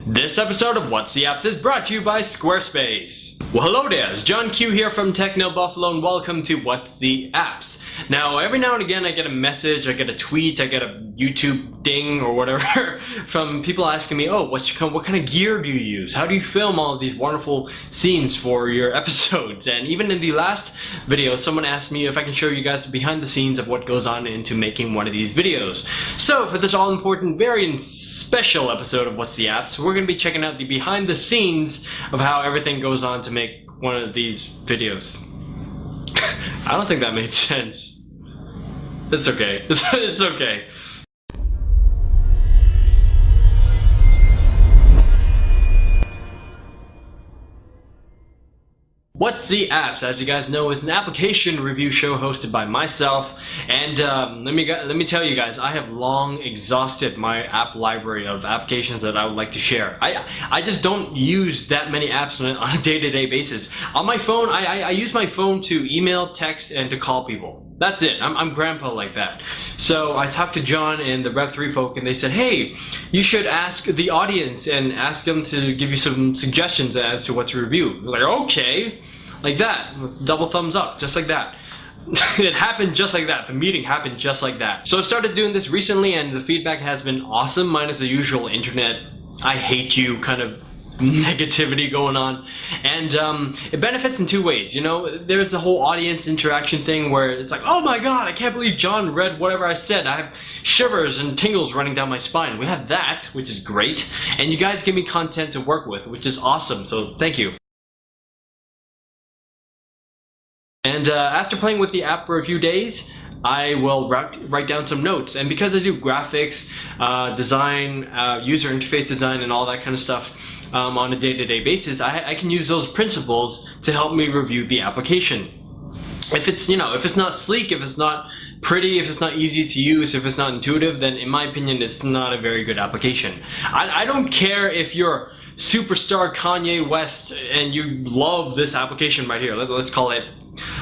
This episode of What's the Apps is brought to you by Squarespace. Well, hello there, it's John Q here from Techno Buffalo, and welcome to What's the Apps. Now, every now and again I get a message, I get a tweet, I get a YouTube ding or whatever from people asking me, oh, what kind of gear do you use? How do you film all of these wonderful scenes for your episodes? And even in the last video, someone asked me if I can show you guys behind the scenes of what goes on into making one of these videos. So, for this all-important, very special episode of What's the Apps, we're going to be checking out the behind the scenes of how everything goes on to make one of these videos. I don't think that made sense. It's okay. It's okay. What's the Apps, as you guys know, is an application review show hosted by myself, and let me tell you guys, I have long exhausted my app library of applications that I would like to share. I just don't use that many apps on a day-to-day basis. On my phone, I use my phone to email, text, and to call people. That's it. I'm grandpa like that. So I talked to John and the Rev3 folk, and they said, hey, you should ask the audience and ask them to give you some suggestions as to what to review. Like, okay. Like that, with double thumbs up, just like that. It happened just like that. The meeting happened just like that. So I started doing this recently, and the feedback has been awesome, minus the usual internet I hate you kind of negativity going on. And it benefits in two ways. You know, there's the whole audience interaction thing where it's like, oh my god, I can't believe John read whatever I said. I have shivers and tingles running down my spine. We have that, which is great. And you guys give me content to work with, which is awesome. So thank you. And after playing with the app for a few days, I will write down some notes. And because I do graphics, design, user interface design, and all that kind of stuff on a day-to-day basis, I can use those principles to help me review the application. If it's, you know, if it's not sleek, if it's not pretty, if it's not easy to use, if it's not intuitive, then in my opinion, it's not a very good application. I don't care if you're superstar Kanye West and you love this application right here. Let's call it,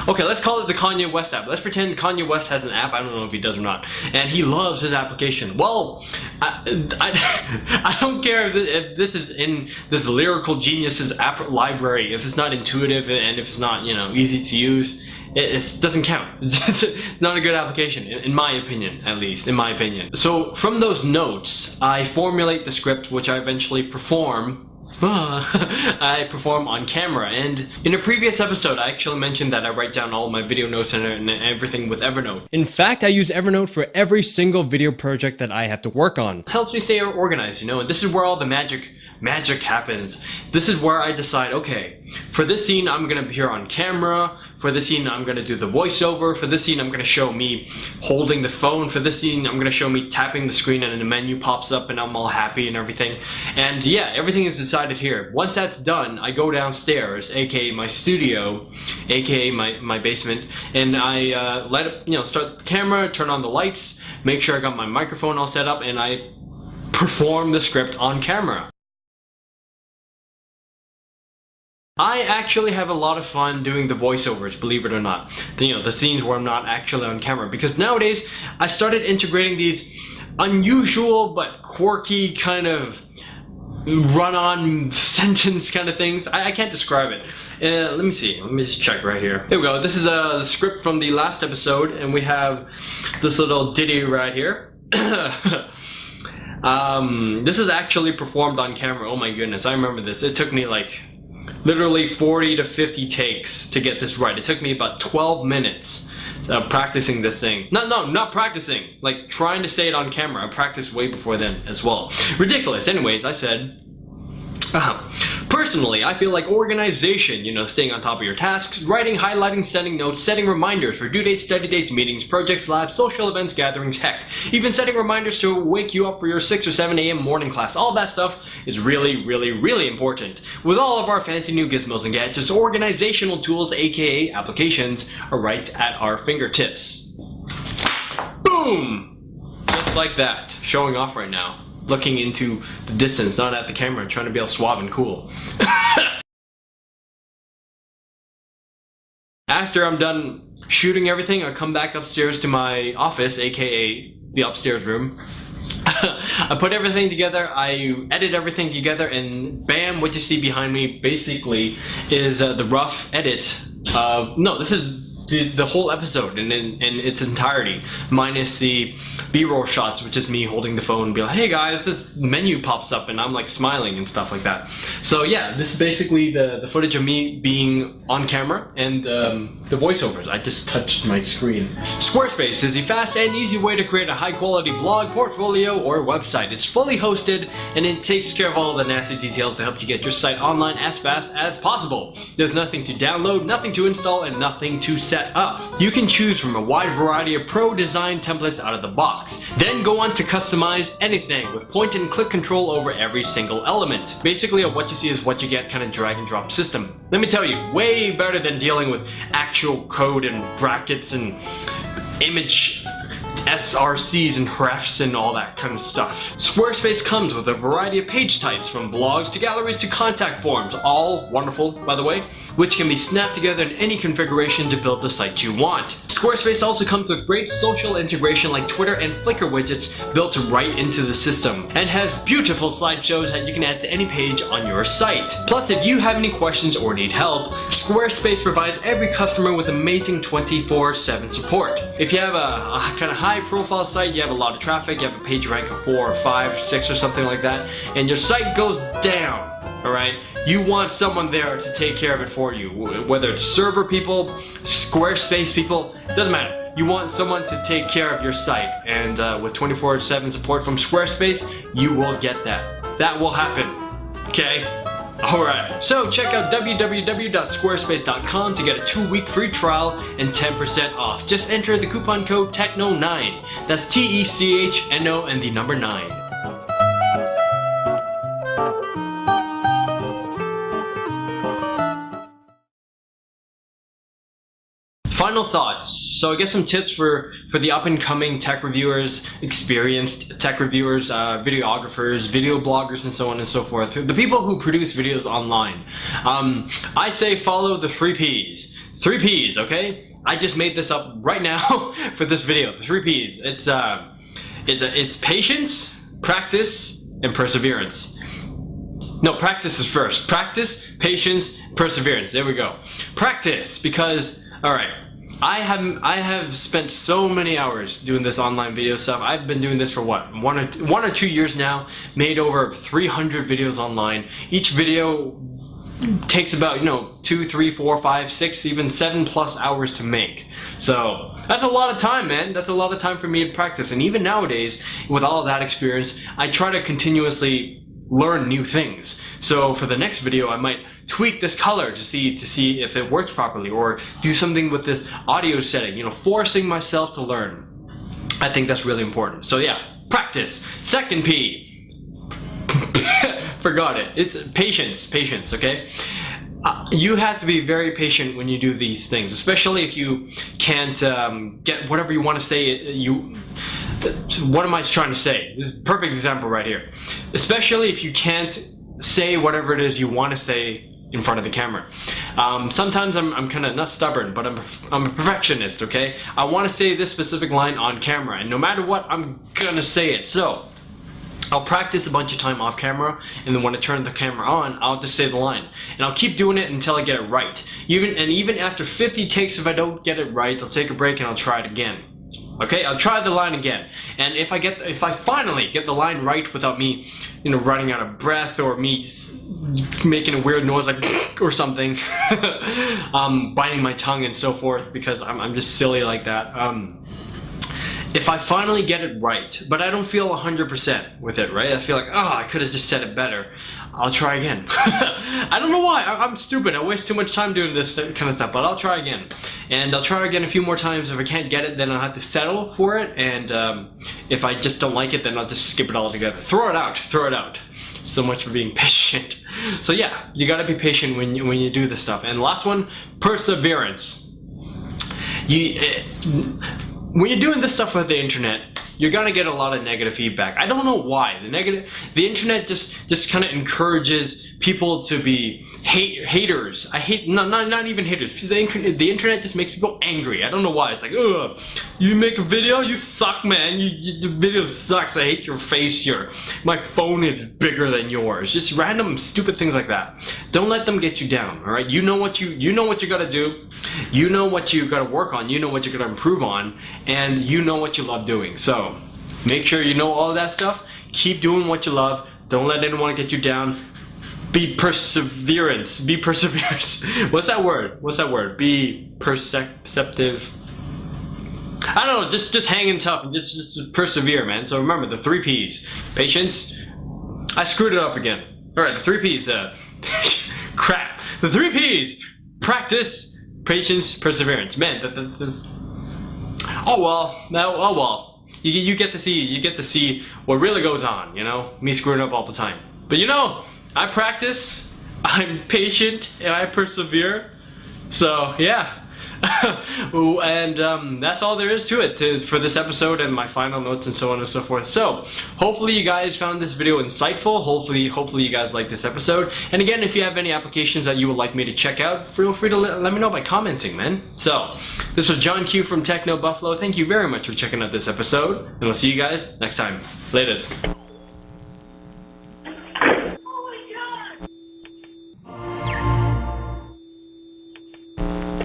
okay, let's call it the Kanye West app. Let's pretend Kanye West has an app. I don't know if he does or not, and he loves his application. Well, I don't care if this is in this lyrical genius's app library, if it's not intuitive and if it's not, you know, easy to use. It doesn't count. It's not a good application, in my opinion, at least, in my opinion. So from those notes, I formulate the script, which I eventually perform. I perform on camera. And in a previous episode, I actually mentioned that I write down all my video notes and everything with Evernote. In fact, I use Evernote for every single video project that I have to work on. It helps me stay organized, you know, and this is where all the magic happens. This is where I decide, okay, for this scene I'm gonna appear on camera, for this scene I'm gonna do the voiceover, for this scene I'm gonna show me holding the phone, for this scene I'm gonna show me tapping the screen and then the menu pops up and I'm all happy and everything. And yeah, everything is decided here. Once that's done, I go downstairs, aka my studio, aka my basement, and I let it, you know, start the camera, turn on the lights, make sure I got my microphone all set up, and I perform the script on camera. I actually have a lot of fun doing the voiceovers, believe it or not. You know, the scenes where I'm not actually on camera, because nowadays I started integrating these unusual but quirky kind of run-on sentence kind of things. I can't describe it. Let me see. Let me just check right here. There we go. This is the script from the last episode, and we have this little ditty right here. This is actually performed on camera. Oh my goodness, I remember this. It took me like literally 40 to 50 takes to get this right. It took me about 12 minutes practicing this thing. Not practicing, like trying to say it on camera. I practiced way before then as well. Ridiculous. Anyways, I said, personally, I feel like organization, you know, staying on top of your tasks, writing, highlighting, sending notes, setting reminders for due dates, study dates, meetings, projects, labs, social events, gatherings, heck, even setting reminders to wake you up for your 6 or 7 a.m. morning class. All that stuff is really, really, really important. With all of our fancy new gizmos and gadgets, organizational tools, aka applications, are right at our fingertips. Boom! Just like that. Showing off right now. Looking into the distance, not at the camera, trying to be all suave and cool. After I'm done shooting everything, I come back upstairs to my office, aka the upstairs room. I put everything together, I edit everything together, and bam, what you see behind me basically is the rough edit of, no, this is the whole episode in its entirety, minus the B-roll shots, which is me holding the phone and be like, hey guys, this menu pops up and I'm like smiling and stuff like that. So yeah, this is basically the footage of me being on camera and the voiceovers. I just touched my screen. Squarespace is the fast and easy way to create a high quality blog, portfolio, or website. It's fully hosted and it takes care of all the nasty details to help you get your site online as fast as possible. There's nothing to download, nothing to install, and nothing to set up. You can choose from a wide variety of pro design templates out of the box. Then go on to customize anything with point and click control over every single element. Basically, what you see is what you get kind of drag and drop system. Let me tell you, way better than dealing with actual code and brackets and image SRCs and refs and all that kind of stuff. Squarespace comes with a variety of page types, from blogs to galleries to contact forms, all wonderful by the way, which can be snapped together in any configuration to build the site you want. Squarespace also comes with great social integration like Twitter and Flickr widgets built right into the system, and has beautiful slideshows that you can add to any page on your site. Plus, if you have any questions or need help, Squarespace provides every customer with amazing 24/7 support. If you have a kind of high profile site, you have a lot of traffic, you have a page rank of 4 or 5, 6 or something like that, and your site goes down, alright? You want someone there to take care of it for you, whether it's server people, Squarespace people, doesn't matter. You want someone to take care of your site, and with 24/7 support from Squarespace, you will get that. That will happen, okay? Alright, so check out www.squarespace.com to get a 2-week free trial and 10% off. Just enter the coupon code TECHNO9. That's TECHNO and the number 9. Final thoughts. So I guess some tips for the up-and-coming tech reviewers, experienced tech reviewers, videographers, video bloggers, and so on and so forth. The people who produce videos online. I say follow the 3 Ps. 3 Ps, okay? I just made this up right now for this video. The 3 Ps. It's patience, practice, and perseverance. No, practice is first. Practice, patience, perseverance. There we go. Practice, because, alright, I have spent so many hours doing this online video stuff. I've been doing this for what, one or two years now, made over 300 videos online. Each video takes about, 2, 3, 4, 5, 6, even 7+ hours to make. So that's a lot of time, man. That's a lot of time for me to practice. And even nowadays, with all of that experience, I try to continuously learn new things. So for the next video, I might tweak this color to see if it works properly, or do something with this audio setting, forcing myself to learn. I think that's really important. So yeah, practice. Second P. Forgot it. It's patience, okay? You have to be very patient when you do these things, especially if you can't get whatever you want to say. What am I trying to say? This is a perfect example right here. Especially if you can't say whatever it is you want to say in front of the camera. Sometimes I'm kind of not stubborn, but I'm a perfectionist, okay? I want to say this specific line on camera, and no matter what, I'm gonna say it. So I'll practice a bunch of time off camera, and then when I turn the camera on, I'll just say the line. And I'll keep doing it until I get it right. Even after 50 takes, if I don't get it right, I'll take a break and I'll try it again. Okay, I'll try the line again. And if I finally get the line right without me, running out of breath, or me making a weird noise like or something, biting my tongue and so forth, because I'm just silly like that. If I finally get it right, but I don't feel 100% with it, right? I feel like, oh, I could have just said it better. I'll try again. I don't know why. I'm stupid. I waste too much time doing this kind of stuff, but I'll try again. And I'll try again a few more times. If I can't get it, then I'll have to settle for it. And if I just don't like it, then I'll just skip it all together. Throw it out. Throw it out. So much for being patient. So yeah, you gotta be patient when you do this stuff. And last one, perseverance. When you're doing this stuff with the internet, you're gonna get a lot of negative feedback. I don't know why. The internet just kind of encourages people to be haters. I hate not even haters. The internet just makes people angry. I don't know why. It's like, ugh, you make a video, you suck, man. The video sucks. I hate your face. My phone is bigger than yours. Just random stupid things like that. Don't let them get you down. All right, you know what you gotta do. You know what you gotta work on. You know what you gotta improve on, and you know what you love doing. So make sure you know all of that stuff. Keep doing what you love. Don't let anyone get you down. Be perseverance. Be perseverance. What's that word? Be perceptive. I don't know. Just hanging tough and just persevere, man. So remember the 3 P's. Patience. I screwed it up again. All right, the 3 P's. Crap. The 3 P's. Practice, patience, perseverance. Man, oh well. Oh well. You get to see what really goes on. You know, me screwing up all the time. But you know, I practice, I'm patient, and I persevere. So yeah. And that's all there is to it for this episode and my final notes and so on and so forth. So hopefully you guys found this video insightful. Hopefully you guys like this episode. And again, if you have any applications that you would like me to check out, feel free to let me know by commenting, man. So this was John Q from Techno Buffalo. Thank you very much for checking out this episode, and I'll see you guys next time. Latest.